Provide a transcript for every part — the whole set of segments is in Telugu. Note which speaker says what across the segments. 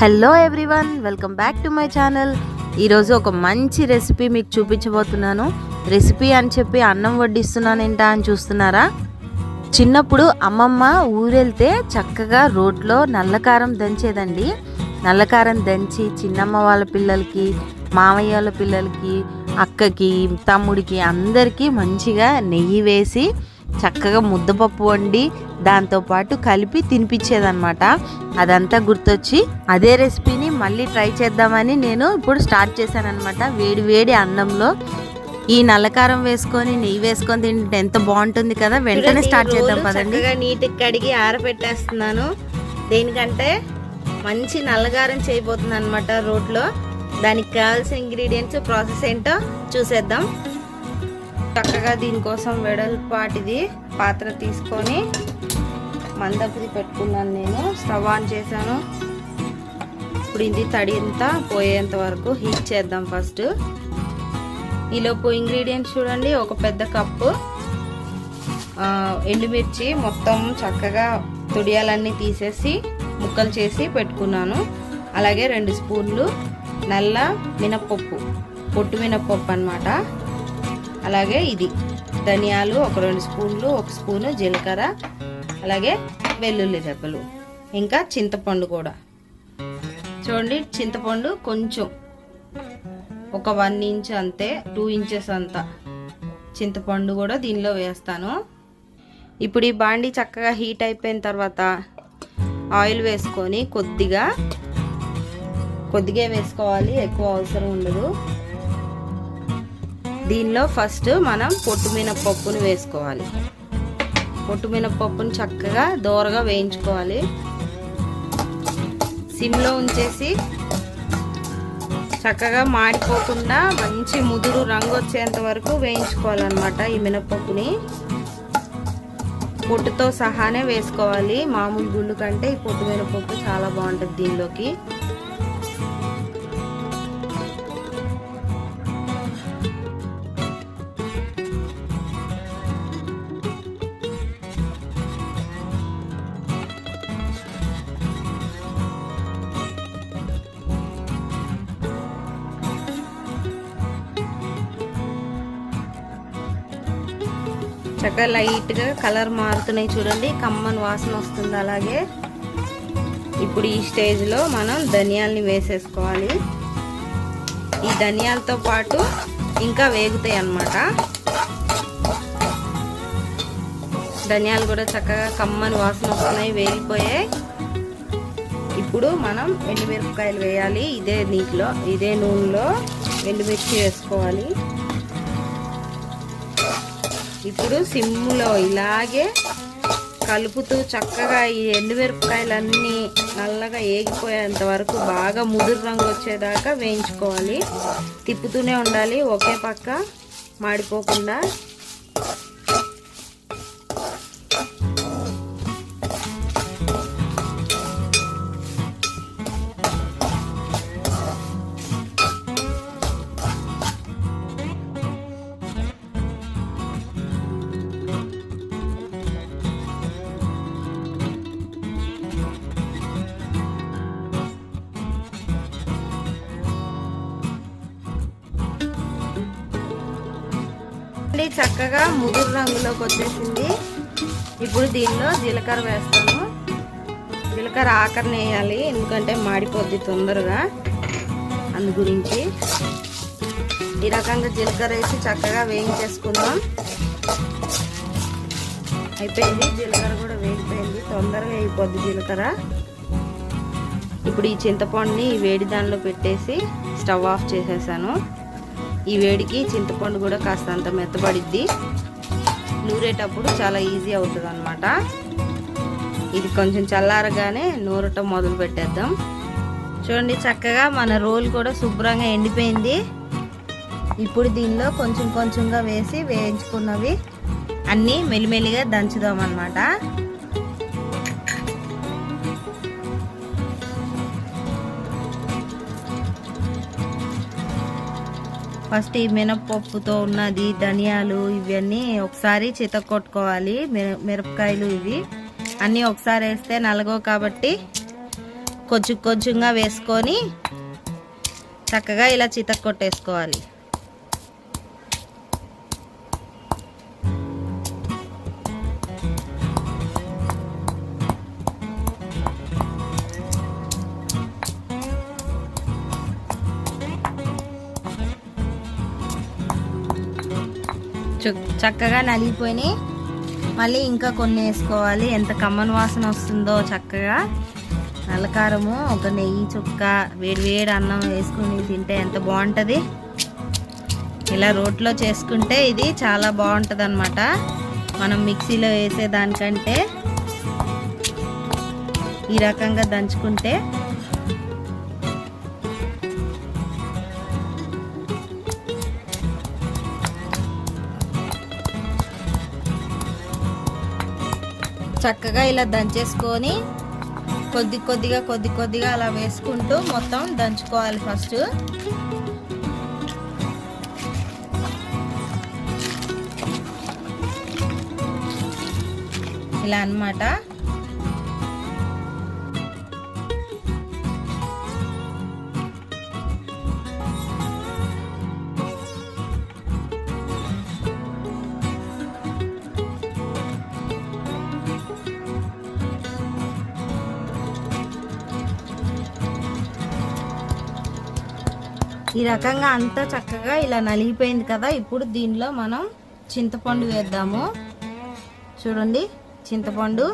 Speaker 1: Hello everyone, welcome back to my channel. ఈరోజు ఒక మంచి రెసిపీ మీకు చూపించబోతున్నాను. రెసిపీ అని చెప్పి అన్నం వడ్డిస్తున్నాను ఏంటా అని చూస్తున్నారా? చిన్నప్పుడు అమ్మమ్మ ఊరెళ్తే చక్కగా రోట్లో నల్లకారం దంచేదండి. నల్లకారం దంచి చిన్నమ్మ వాళ్ళ పిల్లలకి, మామయ్య వాళ్ళ పిల్లలకి, అక్కకి, తమ్ముడికి అందరికీ మంచిగా నెయ్యి వేసి చక్కగా ముద్దపప్పు వండి దాంతోపాటు కలిపి తినిపించేదన్నమాట. అదంతా గుర్తొచ్చి అదే రెసిపీని మళ్ళీ ట్రై చేద్దామని నేను ఇప్పుడు స్టార్ట్ చేశానన్నమాట. వేడి వేడి అన్నంలో ఈ నల్లకారం వేసుకొని నెయ్యి వేసుకొని తింటే ఎంత బాగుంటుంది కదా. వెంటనే స్టార్ట్ చేద్దాం పదండి. నీటికి కడిగి ఆరబెట్టేస్తున్నాను. దేనికంటే మంచి నల్లకారం చేయబోతుంది అనమాట రోట్లో. దానికి కావాల్సిన ఇంగ్రీడియంట్స్, ప్రాసెస్ ఏంటో చూసేద్దాం. చక్కగా దీనికోసం వెడల్పాటిది పాత్ర తీసుకొని మందపుది పెట్టుకున్నాను. నేను స్టవ్ ఆన్ చేశాను. ఇప్పుడు ఇది తడి అంతా పోయేంత వరకు హీట్ చేద్దాం. ఫస్ట్ ఈలోపు ఇంగ్రీడియంట్స్ చూడండి. ఒక పెద్ద కప్పు ఎండుమిర్చి మొత్తం చక్కగా తుడియాలన్నీ తీసేసి ముక్కలు చేసి పెట్టుకున్నాను. అలాగే 2 స్పూన్లు నల్ల మినప్పప్పు, పొట్టు మినప్పప్పు అన్నమాట. అలాగే ఇది ధనియాలు ఒక 2 స్పూన్లు, 1 స్పూను జీలకర్ర, అలాగే వెల్లుల్లి రెబ్బలు, ఇంకా చింతపండు కూడా. చూడండి, చింతపండు కొంచెం ఒక 1 ఇంచ్ అంతే, 2 ఇంచెస్ అంతా చింతపండు కూడా దీనిలో వేస్తాను. ఇప్పుడు ఈ బాండి చక్కగా హీట్ అయిపోయిన తర్వాత ఆయిల్ వేసుకొని కొద్దిగా వేసుకోవాలి, ఎక్కువ అవసరం ఉండదు. దీనిలో ఫస్ట్ మనం పొట్టు మినపప్పును వేసుకోవాలి. పొట్టు మినపప్పును చక్కగా దోరగా వేయించుకోవాలి. సిమ్లో ఉంచేసి చక్కగా మాడిపోకుండా మంచి ముదురు రంగు వచ్చేంత వరకు వేయించుకోవాలన్నమాట. ఈ మినపప్పుని పొట్టుతో సహానే వేసుకోవాలి. మామూలు గుళ్ళు కంటే ఈ పొట్టు మినపప్పు చాలా బాగుంటుంది దీనిలోకి. చక్కగా లైట్గా కలర్ మారుతున్నాయి చూడండి, కమ్మని వాసన వస్తుంది. అలాగే ఇప్పుడు ఈ స్టేజ్లో మనం ధనియాల్ని వేసేసుకోవాలి. ఈ ధనియాలతో పాటు ఇంకా వేగుతాయి అన్నమాట. ధనియాలు కూడా చక్కగా కమ్మని వాసన వస్తున్నాయి, వేగిపోయాయి. ఇప్పుడు మనం ఎండుమిరపకాయలు వేయాలి. ఇదే నూనెలో ఎండుమిర్చి వేసుకోవాలి. ఇప్పుడు సిమ్లో ఇలాగే కలుపుతూ చక్కగా ఈ ఎండుమిరపకాయలన్నీ నల్లగా ఏగిపోయేంత వరకు బాగా ముదురు రంగు వచ్చేదాకా వేయించుకోవాలి. తిప్పుతూనే ఉండాలి, ఒకే పక్క మాడిపోకుండా. చక్కగా ముదురు రంగులోకి వచ్చేసింది. ఇప్పుడు దీనిలో జీలకర్ర వేస్తాను. జీలకర్ర ఆఖరణ వేయాలి, ఎందుకంటే మాడిపోద్ది తొందరగా, అందు గురించి. ఈ రకంగా జీలకర్ర వేసి చక్కగా వేయించేసుకుందాం. అయిపోయింది, జీలకర్ర కూడా వేగిపోయింది, తొందరగా అయిపోద్ది జీలకర్ర. ఇప్పుడు ఈ చింతపండుని ఈ వేడి దానిలో పెట్టేసి స్టవ్ ఆఫ్ చేసేసాను. ఈ వేడికి చింతపండు కూడా కాస్త అంత మెత్తబడిద్ది, నూరేటప్పుడు చాలా ఈజీ అవుతుంది అన్నమాట. ఇది కొంచెం చల్లారగానే నూరటం మొదలు పెట్టేద్దాం. చూడండి, చక్కగా మన రోల్ కూడా శుభ్రంగా ఎండిపోయింది. ఇప్పుడు దీనిలో కొంచెం కొంచెంగా వేసి వేయించుకున్నవి అన్నీ మెల్లిమెల్లిగా దంచుదాం అన్నమాట. ఫస్ట్ ఈ మినపప్పుతో ఉన్నది, ధనియాలు ఇవన్నీ ఒకసారి చితక్కొట్టుకోవాలి. మిరపకాయలు ఇవి అన్నీ ఒకసారి వేస్తే నలగవు కాబట్టి కొంచెం కొంచెంగా వేసుకొని చక్కగా ఇలా చితక్ కొట్టేసుకోవాలి. చక్కగా నలిగిపోయినాయి. మళ్ళీ ఇంకా కొన్ని వేసుకోవాలి. ఎంత కమ్మని వాసన వస్తుందో చక్కగా. నల్లకారము, ఒక నెయ్యి చుక్క, వేడి వేడి అన్నం వేసుకుని తింటే ఎంత బాగుంటుంది. ఇలా రోట్లో చేసుకుంటే ఇది చాలా బాగుంటుంది అన్నమాట. మనం మిక్సీలో వేసేదానికంటే ఈ రకంగా దంచుకుంటే చక్కగా ఇలా దంచేసుకొని కొద్ది కొద్దిగా అలా వేసుకుంటూ మొత్తం దంచుకోవాలి. ఫస్ట్ ఇలా అన్నమాట. ఈ రకంగా అంతా చక్కగా ఇలా నలిగిపోయింది కదా. ఇప్పుడు దీనిలో మనం చింతపండు వేద్దాము. చూడండి, చింతపండు.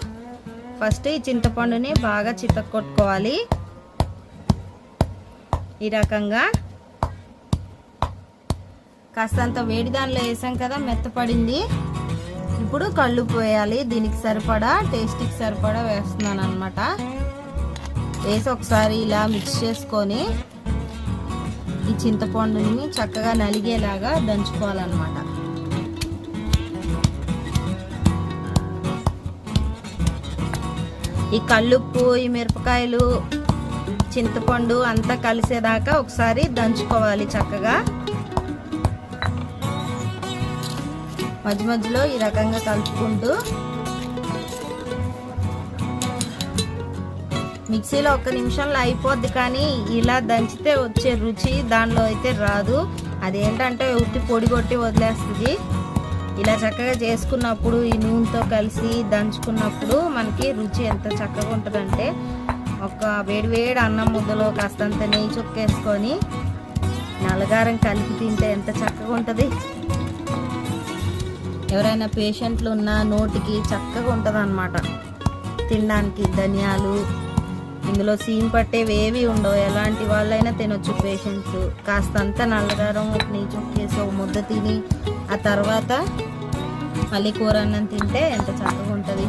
Speaker 1: ఫస్ట్ ఈ చింతపండుని బాగా చితక్కొట్టుకోవాలి. ఈ రకంగా కాస్తంత వేడి దానిలో వేసాం కదా, మెత్తపడింది. ఇప్పుడు కళ్ళు పోయాలి. దీనికి సరిపడా, టేస్ట్కి సరిపడా వేస్తున్నాను అన్నమాట. వేసి ఒకసారి ఇలా మిక్స్ చేసుకొని ఈ చింతపండుని చక్కగా నలిగేలాగా దంచుకోవాలన్నమాట. ఈ కల్లుప్పు, ఈ మిరపకాయలు, చింతపండు అంతా కలిసేదాకా ఒకసారి దంచుకోవాలి చక్కగా. మధ్యలో ఈ రకంగా కలుపుకుంటూ మిక్సీలో 1 నిమిషంలో అయిపోద్ది, కానీ ఇలా దంచితే వచ్చే రుచి దానిలో అయితే రాదు. అదేంటంటే ఉట్టి పొడి కొట్టి వదిలేస్తుంది. ఇలా చక్కగా చేసుకున్నప్పుడు ఈ నూనెతో కలిసి దంచుకున్నప్పుడు మనకి రుచి ఎంత చక్కగా ఉంటుందంటే, ఒక వేడి అన్నం ముద్దలో కాస్తంత నెయ్యి చుక్కేసుకొని నల్లగారం కలిపి తింటే ఎంత చక్కగా ఉంటుంది. ఎవరైనా పేషెంట్లు ఉన్నా నోటికి చక్కగా ఉంటుంది అన్నమాట తినడానికి. ధనియాలు, ఇందులో సీమ్ పట్టేవి ఏవి ఉండవు. ఎలాంటి వాళ్ళైనా తినొచ్చు పేషెంట్స్. కాస్తంత నల్లగారం, ఒక నెయ్యి చుక్కేసి ఒక ముద్ద తిని ఆ తర్వాత మళ్ళీ కూర అన్నం తింటే ఎంత చక్కగా ఉంటుంది,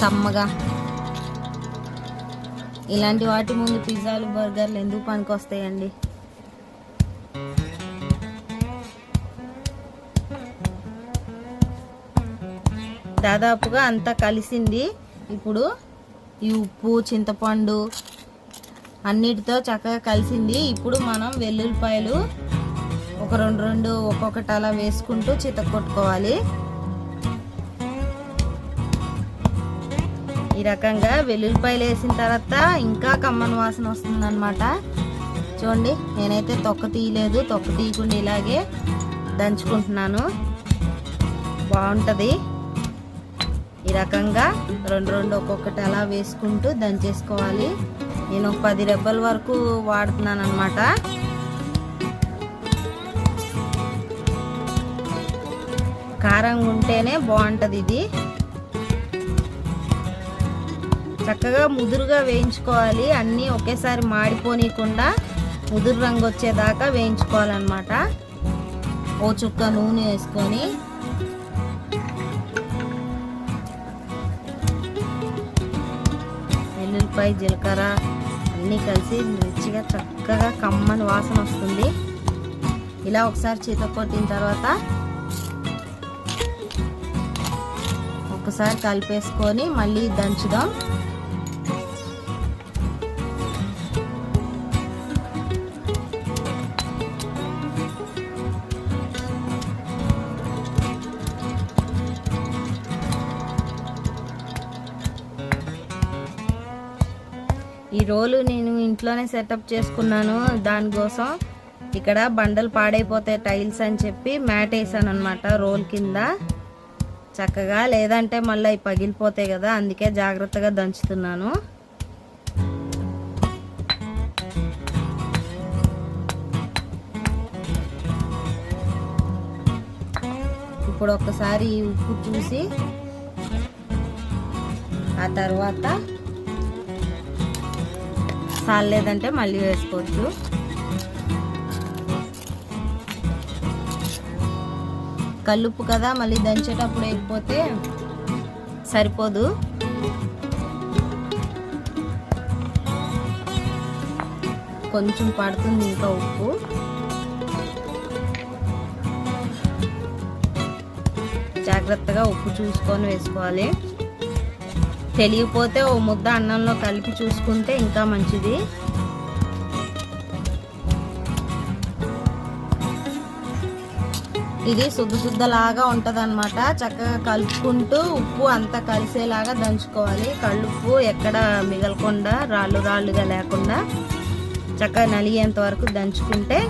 Speaker 1: కమ్మగా. ఇలాంటి వాటి ముందు పిజ్జాలు, బర్గర్లు ఎందుకు పనికొస్తాయండి? దాదాపుగా అంతా కలిసింది. ఇప్పుడు ఈ ఉప్పు, చింతపండు అన్నిటితో చక్కగా కలిసింది. ఇప్పుడు మనం వెల్లుల్లిపాయలు ఒక రెండు ఒక్కొక్కటి అలా వేసుకుంటూ చితక్కొట్టుకోవాలి. ఈ రకంగా వెల్లుల్లిపాయలు వేసిన తర్వాత ఇంకా కమ్మని వాసన వస్తుందన్నమాట. చూడండి, నేనైతే తొక్క తీయలేదు. తొక్క తీయకుండా ఇలాగే దంచుకుంటున్నాను. బాగుంటుంది. ఈ రకంగా రెండు ఒక్కొక్కటి అలా వేసుకుంటూ దంచేసుకోవాలి. నేను 10 రెబ్బల వరకు వాడుతున్నాను అన్నమాట. కారం ఉంటేనే బాగుంటుంది ఇది. చక్కగా ముదురుగా వేయించుకోవాలి. అన్నీ ఒకేసారి మాడిపోనీయకుండా ముదురు రంగు వచ్చేదాకా వేయించుకోవాలన్నమాట. ఓ చుక్క నూనె వేసుకొని వెల్లుల్లిపాయ, జీలకర్ర అన్నీ కలిసి రుచిగా చక్కగా కమ్మని వాసన వస్తుంది. ఇలా ఒకసారి చితక్కొట్టిన తర్వాత ఒకసారి కలిపేసుకొని మళ్ళీ దంచుదాం. ఈ రోలు నేను ఇంట్లోనే సెటప్ చేసుకున్నాను. దానికోసం ఇక్కడ బండలు పాడైపోతాయి టైల్స్ అని చెప్పి మ్యాట్ వేసాను అనమాట రోల్ కింద చక్కగా, లేదంటే మళ్ళీ అవి పగిలిపోతాయి కదా, అందుకే జాగ్రత్తగా దంచుతున్నాను. ఇప్పుడు ఒకసారి ఉప్పు చూసి ఆ తర్వాత చాలేదంటే మళ్ళీ వేసుకోవచ్చు. కల్లుప్పు కదా, మళ్ళీ దంచేటప్పుడు వేయకపోతే సరిపోదు. కొంచెం పడుతుంది ఇంకా ఉప్పు. జాగ్రత్తగా ఉప్పు చూసుకొని వేసుకోవాలి. తెలియకపోతే ఓ ముద్ద అన్నంలో కలిపి చూసుకుంటే ఇంకా మంచిది. ఇది శుద్ధలాగా ఉంటుంది అనమాట. చక్కగా కలుపుకుంటూ ఉప్పు అంతా కలిసేలాగా దంచుకోవాలి. కళ్ళుప్పు ఎక్కడ మిగలకుండా రాళ్ళుగా లేకుండా చక్కగా నలిగేంత వరకు దంచుకుంటే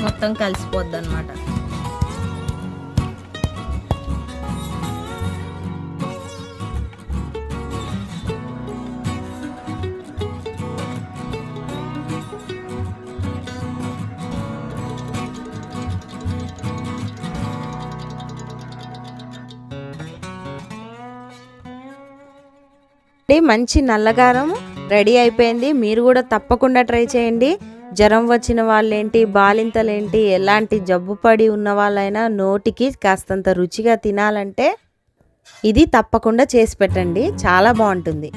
Speaker 1: మొత్తం కలిసిపోద్ది అనమాట.
Speaker 2: మంచి నల్లగారం రెడీ అయిపోయింది. మీరు కూడా తప్పకుండా ట్రై చేయండి. జ్వరం వచ్చిన వాళ్ళేంటి, బాలింతలేంటి, ఎలాంటి జబ్బు పడి ఉన్న వాళ్ళైనా నోటికి కాస్తంత రుచిగా తినాలంటే ఇది తప్పకుండా చేసి పెట్టండి. చాలా బాగుంటుంది.